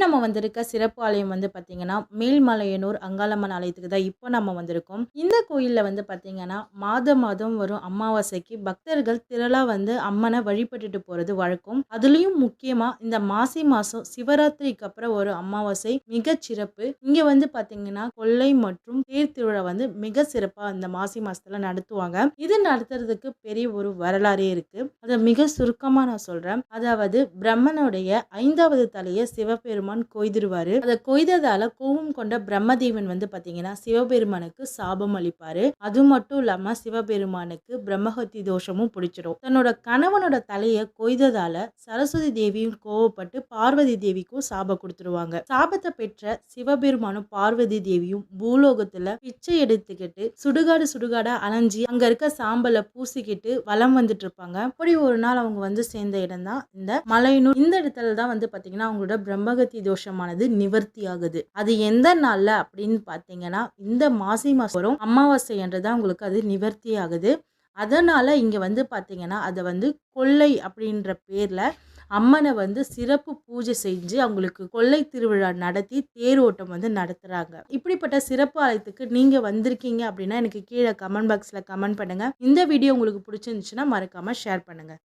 நம்ம வந்திருக்க சிறப்பு ஆலயம் வந்து பார்த்தீங்கன்னா, மேல்மலையனூர் அங்காளம்மன் ஆலயத்துக்கு தான் இப்போ நம்ம வந்திருக்கோம். இந்த கோயில்ல வந்து பார்த்தீங்கன்னா, மாதம் மாதம் வரும் அமாவாசைக்கு பக்தர்கள் திரளா வந்து அம்மன வழிபட்டுட்டு போறது வழக்கம். அதுலயும் முக்கியமா இந்த மாசி மாசம் சிவராத்திரிக்கு அப்புறம் ஒரு அமாவாசை மிகச் சிறப்பு. இங்க வந்து பார்த்தீங்கன்னா, கொள்ளை மற்றும் தேர் திருவிழா வந்து மிக சிறப்பா இந்த மாசி மாசத்துல நடத்துவாங்க. இது நடத்துறதுக்கு பெரிய ஒரு வரலாறே இருக்கு. அத மிக சுருக்கமா நான் சொல்றேன். அதாவது பிரம்மனுடைய 5வது தலைய சிவபெருமான் கொய்திருவாரு. அத கொய்ததால கோபம் கொண்ட பிரம்மதேவன் வந்து பாத்தீங்கன்னா சிவபெருமானுக்கு சாபம் அளிப்பாரு. அது மட்டும் இல்லாம சிவபெருமானுக்கு பிரம்மஹத்தி தோஷமும் பிடிச்சிடும். தன்னோட கணவனோட தலைய கொய்ததால சரஸ்வதி தேவியும் கோவப்பட்டு பார்வதி தேவிக்கும் சாபம் கொடுத்துருவாங்க. சாபத்தை பெற்ற சிவபெருமானும் பார்வதி தேவியும் பூலோகத்துல பிச்சை எடுத்துக்கிட்டு சுடுகாடு சுடுகாடா அலைஞ்சி அங்க இருக்க சாம்பலை பூசிக்கிட்டு வலம் வந்துட்டு இருப்பாங்க. அப்படி ஒரு நாள் அவங்க வந்து சேர்ந்த இடம் தான் இந்த மலையனூர். இந்த இடத்துல தான் வந்து பாத்தீங்கன்னா அவங்களோட பிரம்மகத்தி தோஷமானது நிவர்த்தி ஆகுது. அது எந்த நாள்ல அப்படின்னு பாத்தீங்கன்னா இந்த மாசி மாசம் வரும் அமாவாசை என்றுதான் உங்களுக்கு அது நிவர்த்தி ஆகுது. அதனால இங்க வந்து பாத்தீங்கன்னா அதை வந்து கொள்ளை அப்படின்ற பேர்ல அம்மனை வந்து சிறப்பு பூஜை செஞ்சு அவங்களுக்கு கொள்ளை திருவிழா நடத்தி தேரோட்டம் வந்து நடத்துறாங்க. இப்படிப்பட்ட சிறப்பு ஆலயத்துக்கு நீங்க வந்திருக்கீங்க அப்படின்னா எனக்கு கீழே கமெண்ட் பாக்ஸ்ல கமெண்ட் பண்ணுங்க. இந்த வீடியோ உங்களுக்கு பிடிச்சிருந்துச்சுன்னா மறக்காம ஷேர் பண்ணுங்க.